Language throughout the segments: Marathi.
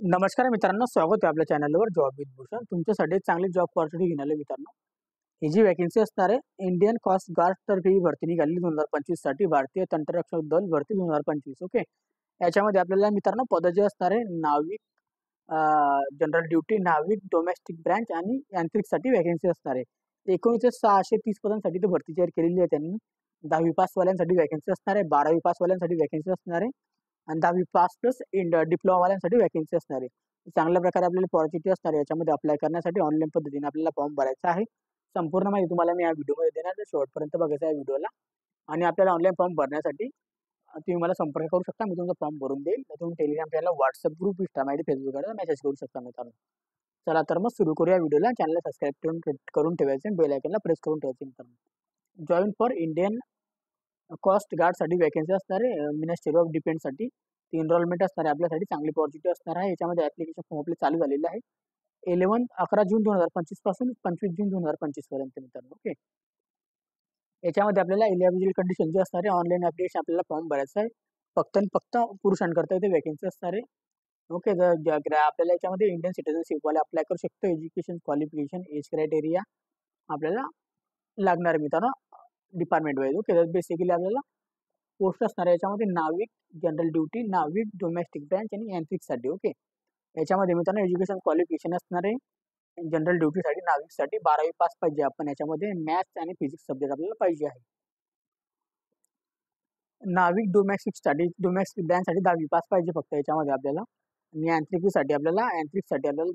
नमस्कार मित्रांनो, स्वागत आहे आपल्या चॅनलवर जॉब विथ भूषण. तुमच्यासाठी चांगली जॉब ऑपॉर्च्युनिटी घेऊन आले मित्रांनो. ही जी वॅकन्सी असणार आहे इंडियन कॉस्ट गार्ड तर्फे ही भरती निघाली 2025 साठी. भारतीय तंत्ररक्षक दल भरती 2025. ओके. याच्यामध्ये आपल्याला मित्रांनो पद जे असणार आहे नाविक, जनरल ड्युटी, नाविक, डोमेस्टिक ब्रँच आणि यांत्रिकसाठी वॅकन्सी असणार आहे. 19,630 पदांसाठी ती भरती जाहीर केलेली आहे त्यांनी. 10वी पास वाल्यांसाठी वॅकन्सी असणार आहे, 12वी पास वाल्यांसाठी वॅकन्सी असणार आहे आणि 10वी पास प्लस डिप्लोमा वाल्यांसाठी वॅकन्सी असणार आहे. चांगल्या प्रकारे आपल्याला अपॉर्च्युनिटी असणार आहे. याच्यामध्ये अप्लाय करण्यासाठी ऑनलाईन पद्धतीने आपल्याला फॉर्म भरायचा आहे. संपूर्ण माहिती तुम्हाला मी या व्हिडिओमध्ये देणार आहे. शेवटपर्यंत बघायचं आहे व्हिडिओला. आणि आपल्याला ऑनलाईन फॉर्म भरण्यासाठी तुम्ही मला संपर्क करू शकता. मी तुमचा फॉर्म भरून देईल. तुम्ही Telegram channel, WhatsApp group, Insta ID, फेसबुकवर मेसेज करू शकता मित्रांनो. चला तर मग सुरू करूया व्हिडिओला. चॅनलला सबस्क्राईब करून ठेवायचे, बेल आयकॉनला प्रेस करून ठेवायचे मित्रांनो. जॉईन फॉर इंडियन कॉस्ट गार्डसाठी वॅकन्सी असणार आहे. मिनिस्ट्री ऑफ डिफेन्ससाठी ती एनरोलमेंट असणार आहे. आपल्यासाठी चांगली अपॉर्च्युनिटी असणार आहे. याच्यामध्ये ऍप्लिकेशन फॉर्म आपले चालू झालेले आहे 11 जून 2025 पासून 25 जून 2025 पर्यंत मित्रांनो. ओके. याच्यामध्ये आपल्याला एलिजिबल कंडिशन जे असणार आहे, ऑनलाईन ऍप्लिकेशन आपल्याला फॉर्म भरायचा आहे. फक्त आणि फक्त पुरुषांकरता इथे वॅकन्सी असणार आहे. ओके. आपल्याला याच्यामध्ये इंडियन सिटीजनशिप वाले अप्लाय करू शकतो. एज्युकेशन क्वालिफिकेशन, एज क्रायटेरिया आपल्याला लागणार आहे मित्रांनो डिपार्टमेंट वाईज. ओके. तर बेसिकली आपल्याला पोस्ट असणार आहे याच्यामध्ये नाविक, जनरल ड्युटी, नाविक, डोमेस्टिक ब्रँच आणि यांत्रिकसाठी. ओके. याच्यामध्ये मित्रांनो एज्युकेशन क्वालिफिकेशन असणार आहे. जनरल ड्युटीसाठी, नाविकसाठी 12वी पास पाहिजे. आपण याच्यामध्ये मॅथ्स आणि फिजिक्स सब्जेक्ट आपल्याला पाहिजे आहे. नाविक डोमेस्टिक ब्रँचसाठी 10वी पास पाहिजे फक्त याच्यामध्ये आपल्याला. आणि यांत्रिकीसाठी आपल्याला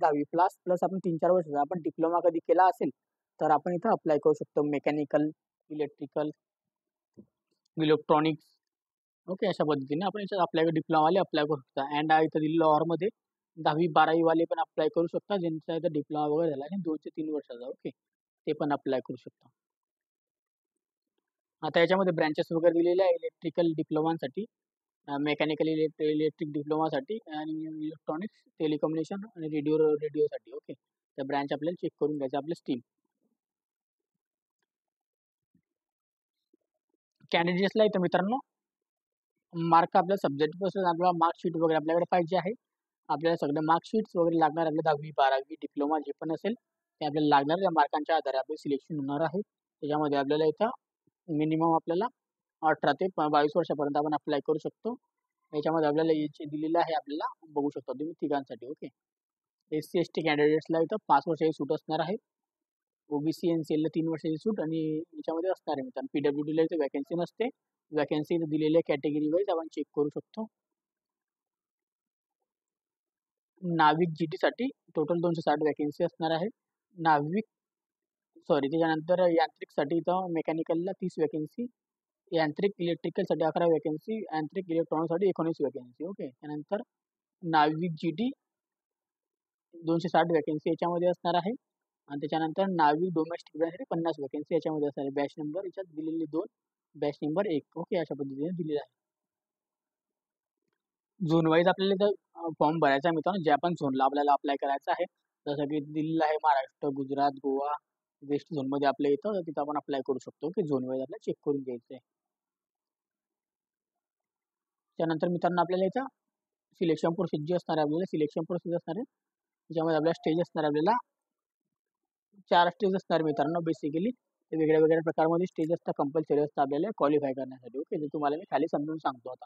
10वी प्लस प्लस आपण 3-4 वर्षाचा आपण डिप्लोमा कधी केला असेल तर आपण इथं अप्लाय करू शकतो. Mechanical, electrical, electronics. ओके. अशा पद्धतीने आपण याच्यात डिप्लोमावाले अप्लाय करू शकता. अँड इथं दिलेलं ऑरमध्ये 10वी-12वी वाले पण अप्लाय करू शकता. ज्यांचा इथं डिप्लोमा वगैरे झाला आहे 2 ते 3 वर्षाचा. ओके. ते पण अप्लाय करू शकता. आता याच्यामध्ये ब्रँचेस वगैरे दिलेले आहे इलेक्ट्रिकल डिप्लोमासाठी, मेकॅनिकल इलेक्ट्रिक डिप्लोमासाठी आणि इलेक्ट्रॉनिक्स, टेलिकम्युनिकेशन आणि रेडिओसाठी. ओके. त्या ब्रँच आपल्याला चेक करून घ्यायचं आपल्या स्ट्रीम. कॅन्डिडेट्सला इथं मित्रांनो मार्क आपल्या सब्जेक्टपासून आपल्याला मार्कशीट वगैरे आपल्याकडे पाहिजे आहे. आपल्याला सगळे मार्कशीट्स वगैरे लागणार. आपल्या 10वी-12वी डिप्लोमा जे पण असेल ते आपल्याला लागणार. त्या मार्कांच्या आधारे आपलं सिलेक्शन होणार आहे. त्याच्यामध्ये आपल्याला इथं मिनिमम आपल्याला 18 ते 22 वर्षापर्यंत आपण अप्लाय करू शकतो. याच्यामध्ये आपल्याला एज दिलेलं आहे, आपल्याला बघू शकता तुम्ही तिघांसाठी. ओके. SC ST कॅन्डिडेट्सला इथं 5 वर्षाची सूट असणार आहे. ओबीसी NCLला 3 वर्षाची सूट आणि याच्यामध्ये असणार आहे मित्रांनो. PWDला इथे वॅकन्सी नसते. वॅकन्सी दिलेल्या कॅटेगरी वाईज आपण चेक करू शकतो. नाविक GT साठी टोटल 260 वॅकन्सी असणार आहे. त्याच्यानंतर यांत्रिकसाठी इथं मेकॅनिकलला 30 वॅकन्सी, यांत्रिक इलेक्ट्रिकलसाठी 11 वॅकन्सी, यांत्रिक इलेक्ट्रॉनिकसाठी 19 वॅकन्सी. ओके. त्यानंतर नाविक GT 260 वॅकन्सी याच्यामध्ये असणार आहे. आणि त्याच्यानंतर नाविक डोमेस्टिक ब्रँचसाठी 50 वॅकन्सी याच्यामध्ये असणार आहे. बॅच नंबर याच्यात दिलेले 2, बॅच नंबर 1. ओके. अशा पद्धतीने दिलेला आहे. झोन वाईज आपल्याला इथं फॉर्म भरायचा आहे मित्रांनो. जे आपण झोनला आपल्याला अप्लाय करायचं आहे, जसं की दिल्ली आहे, महाराष्ट्र, गुजरात, गोवा, वेस्ट झोनमध्ये आपल्या इथं तिथं आपण अप्लाय करू शकतो. की झोन वाईज आपल्याला चेक करून घ्यायचं आहे. त्यानंतर मित्रांनो आपल्याला इथं सिलेक्शन प्रोसेस जी असणार आहे, आपल्याला सिलेक्शन प्रोसेस असणार आहे. त्याच्यामध्ये आपल्याला स्टेज असणार आहे. आपल्याला 4 स्टेज असणार मित्रांनो. बेसिकली वेगळ्या वेगळ्या प्रकारमध्ये स्टेज असतात, कंपल्सरी असतात आपल्याला क्वालिफाय करण्यासाठी. ओके. ते तुम्हाला मी खाली समजून सांगतो आता.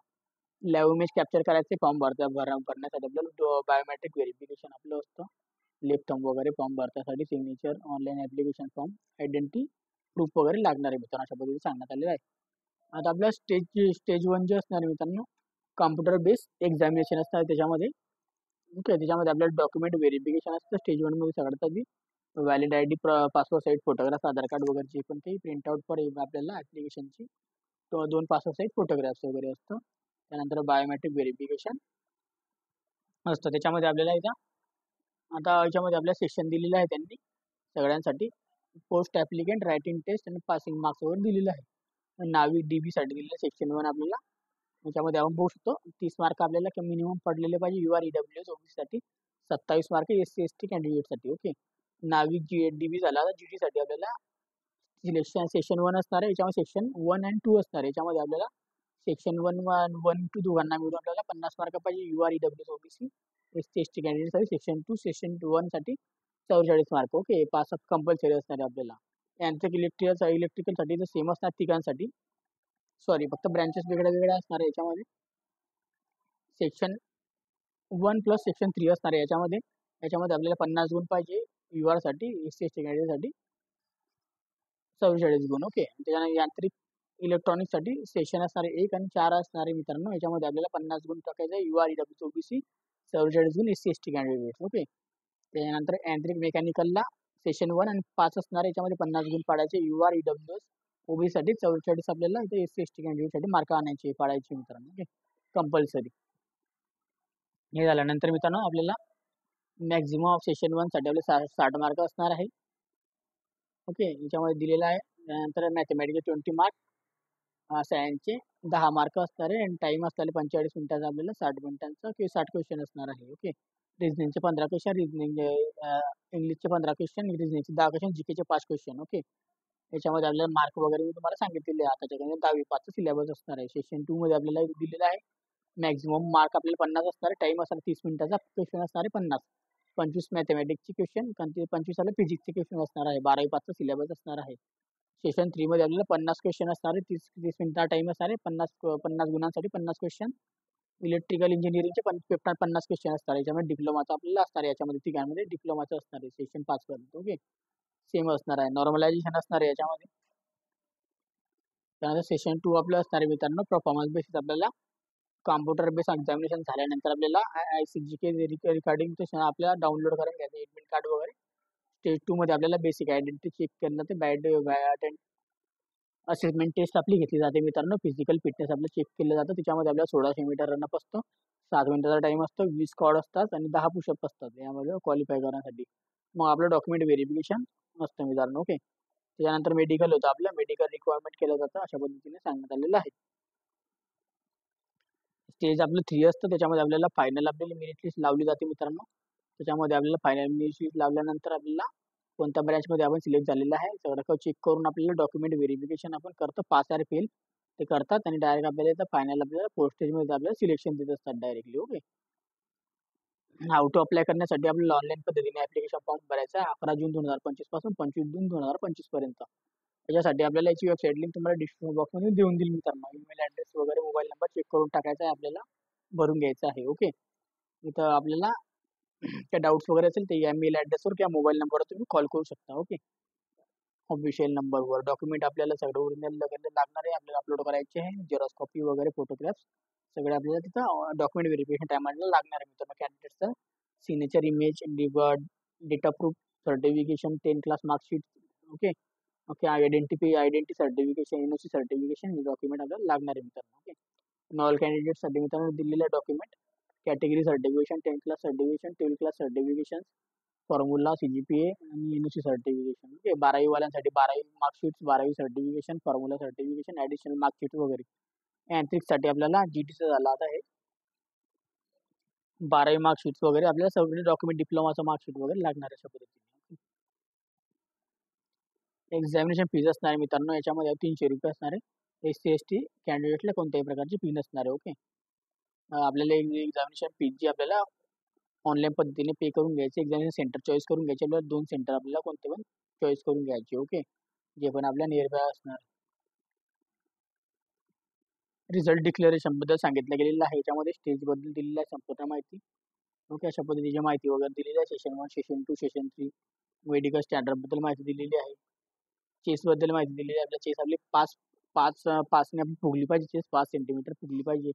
लाईव्ह इमेज कॅप्चर करायचे फॉर्म भरण्यासाठी आपल्याला बायोमेट्रिक व्हेरिफिकेशन आपलं असतं. लेफ्ट थंब वगैरे फॉर्म भरण्यासाठी, signature, online application form, identity proof वगैरे लागणार आहे मित्रांनो. अशा पद्धतीने सांगण्यात आलेलं आहे. आता आपल्या स्टेज 1 जे असणार आहे मित्रांनो, कॉम्प्युटर बेस्ड एक्झामिनेशन असणार त्याच्यामध्ये. ओके. त्याच्यामध्ये आपल्याला डॉक्युमेंट व्हेरिफिकेशन असतं स्टेज 1 मध्ये सगळ्यात आधी. Valid ID, passport size photograph, Aadhaar card वगैरे जे पण काही प्रिंट आउट फॉर आपल्याला ऍप्लिकेशनची 2 पासपोर्ट साईज फोटोग्राफ्स वगैरे असतं. त्यानंतर बायोमेट्रिक व्हेरिफिकेशन असतं. त्याच्यामध्ये आपल्याला आता याच्यामध्ये आपल्याला सेक्शन दिलेलं आहे त्यांनी सगळ्यांसाठी. पोस्ट ऍप्लिकेंट, रायटिंग टेस्ट आणि पासिंग मार्क्स वगैरे दिलेलं आहे. नाविक DB साठी दिलेलं सेक्शन 1 आपल्याला. याच्यामध्ये आपण बघू शकतो 30 मार्क आपल्याला मिनिमम पडलेले पाहिजे. UR EWS OBC साठी 27 मार्क, SC ST कॅन्डिडेटसाठी. ओके. नाविक DB झाला. GT साठी आपल्याला सिलेक्शन सेक्शन 1 असणार आहे. याच्यामध्ये सेक्शन 1 आणि 2 असणार आहे. याच्यामध्ये आपल्याला सेक्शन 1 to 2 दोघांना मिळून आपल्याला 50 मार्क पाहिजे. UR EWS OBC SC/ST कॅन्डिडेटसाठी सेक्शन 1 साठी 44 मार्क. ओके, पास कंपल्सरी असणार आहे आपल्याला. यांत्रिक इलेक्ट्रिकलसाठी तर सेम असणार तिघांसाठी. सॉरी, फक्त ब्रँचेस वेगळ्या वेगळ्या असणार आहे याच्यामध्ये. सेक्शन 1 प्लस सेक्शन 3 असणार आहे याच्यामध्ये. याच्यामध्ये आपल्याला 50 गुण पाहिजे UR साठी, SC/ST कॅन्डिडेटसाठी 44 गुण. ओके, त्याच्यानंतर यांत्रिक इलेक्ट्रॉनिक्ससाठी सेशन असणारे 1 आणि 4 असणारे मित्रांनो. याच्यामध्ये आपल्याला 50 गुण टाकायचे आहे. UR EW OBC 44 गुण SC/ST कॅन्डिडेट. ओके, त्याच्यानंतर यांत्रिक मेकॅनिकलला सेशन 1 आणि 5 असणार, याच्यामध्ये 50 गुण पाडायचे. UR EW OBC साठी 44 आपल्याला इथे SC/ST कॅन्डिडेटसाठी मार्क आणायचे पाडायचे मित्रांनो. Okay, compulsory. हे झाल्यानंतर मित्रांनो आपल्याला मॅक्झिमम ऑफ सेशन 1 साठी आपले 60 मार्क असणार आहे. ओके, याच्यामध्ये दिलेला आहे. त्यानंतर मॅथमॅटिक्स 20 मार्क, सायन्सचे 10 मार्क असणार आहे आणि टाइम असणार 45 मिनिटाचा आपल्याला 60 मिनिटांचा किंवा 60 क्वेश्चन असणार आहे. ओके, रिजनिंगचे 15 क्वेश्चन, इंग्लिशचे 15 क्वेश्चन, रिजनिंगचे 10 क्वेश्चन, जीकेचे 5 क्वेश्चन. ओके, याच्यामध्ये आपल्याला मार्क वगैरे मी तुम्हाला सांगितलेले आहे. आताच्या 10वी-5चा सिलेबस असणार आहे. सेशन 2 मध्ये आपल्याला दिलेला आहे. मॅक्झिमम मार्क आपल्याला 50 असणार आहे. टाइम असणार 30 मिनिटाचा, क्वेश्चन असणार आहे 50. 25 मॅथमॅटिक्सचे क्वेश्चन, 25 आपल्या फिजिक्सचे क्वेश्चन असणार आहे. 12वी-5चा सिलेबस असणार आहे. सेशन 3 मध्ये आपल्याला 50 क्वेश्चन असणार आहे. 30 मिनिटा टाइम असणार आहे. 50 गुणांसाठी 50 क्वेश्चन. इलेक्ट्रिकल इंजिनिअरिंगचे 50 क्वेश्चन असणार. याच्यामध्ये डिप्लोमाचा आपल्याला असणार आहे. याच्यामध्ये तिघांमध्ये डिप्लोमाचं असणार आहे सेशन 5 पर्यंत. ओके, सेम असणार आहे. नॉर्मलायझेशन असणार आहे याच्यामध्ये. त्यानंतर सेशन 2 आपलं असणार आहे मित्रांनो परफॉर्मन्स बेसिस. आपल्याला कॉम्प्युटर बेस एक्झामिनेशन झाल्यानंतर आपल्याला ICGK रिकॉर्डिंग आपल्याला डाउनलोड करून घ्यायचं एडमिट कार्ड वगैरे. स्टेज 2 मध्ये आपल्याला बेसिक आयडेंटिटी चेक करणं, ते असेसमेंट टेस्ट आपली घेतली जाते मित्रांनो. फिजिकल फिटनेस आपलं चेक केलं जातं. त्याच्यामध्ये आपल्याला 1600 मीटर रनअप असतो, 7 मिनिटाचा टाइम असतो, 20 स्क्वॉट असतात आणि 10 पुशअप असतात यामध्ये क्वालिफाय करण्यासाठी. मग आपलं डॉक्युमेंट व्हेरिफिकेशन असतं मित्रांनो. ओके, त्याच्यानंतर मेडिकल होतं. आपलं मेडिकल रिक्वायरमेंट केलं जातं, अशा पद्धतीने सांगण्यात आलेलं आहे. स्टेज आपलं 3 असतं. त्याच्यामध्ये आपल्याला फायनल आपल्याला मेरिट लिस्ट लावली जाते मित्रांनो. त्याच्यामध्ये आपल्याला फायनल मेरिट लिस्ट लावल्यानंतर आपल्याला कोणत्या ब्रँचमध्ये आपण सिलेक्ट झालेलं आहे सगळं चेक करून आपल्याला डॉक्युमेंट व्हेरिफिकेशन आपण करतो. पास आर फेल ते करतात आणि डायरेक्ट आपल्याला इथं फायनल आपल्याला पोस्टेजमध्ये आपल्याला सिलेक्शन देत असतात directly. Okay, how to apply करण्यासाठी आपल्याला ऑनलाईन पद्धतीने ऍप्लिकेशन फॉर्म भरायचा आहे 11 जून 2025 पासून 25 जून 2025 पर्यंत. त्याच्यासाठी आपल्याला याची वेबसाईट लिंक तुम्हाला डिस्क्रिप्शन बॉक्समध्ये देऊन दिली मित्रांनो. ईमेल ॲड्रेस वगैरे मोबाईल नंबर चेक करून टाकायचा आहे, आपल्याला भरून घ्यायचं आहे. ओके, इथं आपल्याला काय डाऊट्स वगैरे असेल ते या मेल ॲड्रेसवर किंवा मोबाईल नंबरवर तुम्ही कॉल करू शकता. ओके, ऑफिशियल नंबरवर. डॉक्युमेंट आपल्याला सगळं ओरिजिनल लागणार आहे, आपल्याला अपलोड करायचे आहे. झेरॉक्स कॉपी वगैरे, फोटोग्राफ्स सगळे आपल्याला तिथं डॉक्युमेंट व्हेरिफिकेशन टायमाला लागणार आहे मित्रांनो. कॅन्डिडेटचं signature image, data proof, certification, 10 class marksheet. Okay okay, identity certification, NOC certification हे डॉक्युमेंट आपल्याला लागणार आहे मित्रांनो. ओके, नॉल कॅन्डिडेटसाठी मित्रांनो दिलेलं document, category certification, 10 class certification, 12 class certification, formula, CGPA आणि NOC सर्टिफिकेशन. ओके, 12वी वाल्यांसाठी 12वी मार्कशीट्स, 12वी certification, formula certification, additional marksheet वगैरे. यांत्रिकसाठी आपल्याला GTचं झालं आता हे 12वी मार्कशीट्स वगैरे आपल्याला सगळे डॉक्युमेंट, डिप्लोमाचं मार्कशीट वगैरे लागणार आहे अशा पद्धतीने. एक्झामिनेशन फीज असणार आहे मित्रांनो, याच्यामध्ये 300 रुपये असणार आहे. SC/ST कॅन्डिडेटला कोणत्याही प्रकारची फी नसणार आहे. ओके, आपल्याला एक्झामिनेशन फीज जी आपल्याला ऑनलाईन पद्धतीने पे करून घ्यायचे. एक्झामिनेशन सेंटर चॉईस करून घ्यायचे. आपल्याला 2 सेंटर आपल्याला कोणते पण चॉईस करून घ्यायचे. ओके, जे पण आपल्या नियरबाय असणार. रिझल्ट डिक्लेरेशन बद्दल सांगितलं गेलेलं आहे. याच्यामध्ये स्टेज बद्दल दिलेलं आहे संपूर्ण माहिती. ओके, अशा पद्धतीची माहिती वगैरे दिलेली आहे. Session 1, session 2, session 3, medical standard बद्दल माहिती दिलेली आहे. चेस बद्दल माहिती दिलेली आहे. आपल्या चेस आपली 5ने आपण फुगली पाहिजे. चेस 5 सेंटीमीटर फुगली पाहिजे.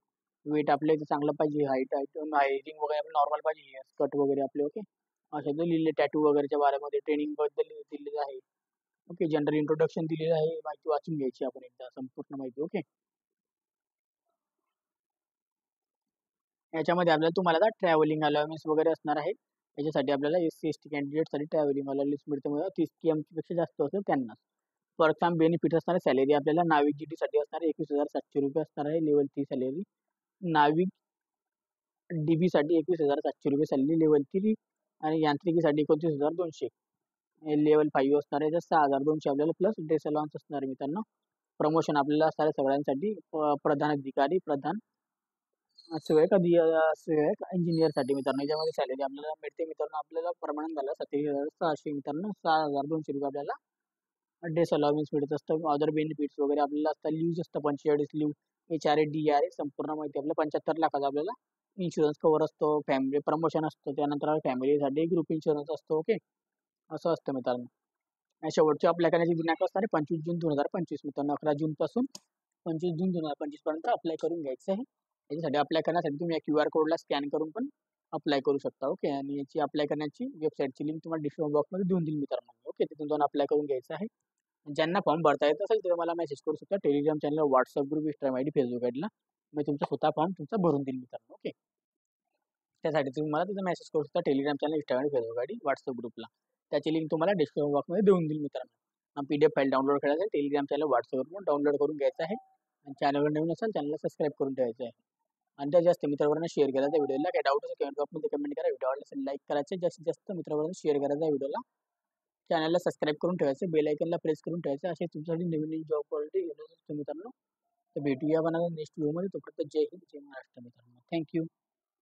वेट आपल्या इथे चांगलं पाहिजे. हायटिंग वगैरे आपलं नॉर्मल पाहिजे. हेअर कट वगैरे आपले. ओके, अशा लिहिलेले टॅटू वगैरेच्या बारेमध्ये ट्रेनिंग बद्दल दिलेलं आहे. ओके, जनरल इंट्रोडक्शन दिलेलं आहे. माहिती वाचून घ्यायची आपण एकदा संपूर्ण माहिती. ओके, याच्यामध्ये आपल्याला तुम्हाला आता ट्रॅव्हलिंग अलाउन्स वगैरे असणार आहे. याच्यासाठी आपल्याला SC/ST कॅन्डिडेटसाठी ट्रॅव्हलिंग अलाउन्स मिळते. 30 km पेक्षा जास्त असेल त्यांना. फॉर एक्झाम्पल बेनिफिट असणार आहे. सॅलरी आपल्याला नाविक GT साठी असणार आहे 21,700 रुपये असणार आहे. Level 3 salary. नाविक DB साठी 21,700 रुपये सॅलरी लेवल 3 आणि यांत्रिकीसाठी 29,200 लेवल 5 असणार आहे. 6,200 आपल्याला प्लस ड्रेस अलाउन्स असणार आहे मित्रांनो. प्रमोशन आपल्याला असणार आहे सगळ्यांसाठी. प्रधान अधिकारी, प्रधान शिवाय कधी शिवाय इंजिनिअरसाठी मित्रांनो याच्यामध्ये सॅलरी आपल्याला मिळते मित्रांनो. आपल्याला परमनंट झाला 27,600 मित्रांनो. 6,200 रुपये आपल्याला डेस अलाउन्स मिळत असतं. अदर बेनिफिट्स वगैरे आपल्याला असतात. लिव्ज असतं 45 लिव्ह, HR DRA संपूर्ण माहिती आपल्याला 75 लाखाचा आपल्याला इन्शुरन्स कव्हर असतो. फॅमिली प्रमोशन असतं. त्यानंतर फॅमिलीसाठी ग्रुप इन्शुरन्स असतो. ओके, असं असतं मित्रांनो. आणि शेवटची अप्लाय करण्याची दिनांक असणार आहे 25 जून 2025 मित्रांनो. 11 जून पासून 25 जून 2025 पर्यंत अप्लाय करून घ्यायचं आहे. याच्यासाठी अप्लाय करण्यासाठी तुम्ही या QR कोडला स्कॅन करून पण अप्लाय करू शकता. ओके, आणि याची अप्लाय करण्याची वेबसाईटची लिंक तुम्हाला डिस्क्रिप्शन बॉक्समध्ये देऊन देईल मित्रांनो. ओके, तिथून जाऊन अप्लाय करून घ्यायचं आहे. ज्यांना फॉर्म भरता येत असेल ते मला मेसेज करू शकता. Telegram channel, WhatsApp group, Instagram ID, Facebook आयडीला मी तुमचा स्वतः फॉर्म तुमचा भरून देईल मित्रांनो. ओके, त्यासाठी तुम्ही मला तिथं मेसेज करू शकता. Telegram channel, Instagram, Facebook ID, WhatsApp ग्रुपला. त्याची लिंक तुम्हाला डिस्क्रिप्शन बॉक्समध्ये देऊन देईल मित्रांनो. PDF फाईल डाउनलोड करायचं आहे. टेलिग्राम चॅनल, व्हॉट्सअपवर डाउनलोड करून घ्यायचं आहे. आणि चॅनलवर नवीन असेल चॅनलला सबस्क्राईब करून ठेवायचं आहे. आणि त्या जास्त मित्रांना शेअर करायचा व्हिडिओला. काय डाऊट असेल कमेंट बॉक्समध्ये कमेंट करा. व्हिडिओ आवडला असेल लाईक करायचे. जास्तीत जास्त मित्रांना शेअर करायचा व्हिडिओला. चॅनलला सबस्क्राईब करून ठेवायचं. बेल आयकनला प्रेस करून ठेवायचं. असे तुमच्यासाठी नवीन नवीन जॉब क्वालिटी घेऊन येतो मित्रांनो. तर भेटूया आपण नेक्स्ट व्हिडिओमध्ये. तोपर्यंत जय हिंद, जय महाराष्ट्र मित्रांनो. थँक्यू.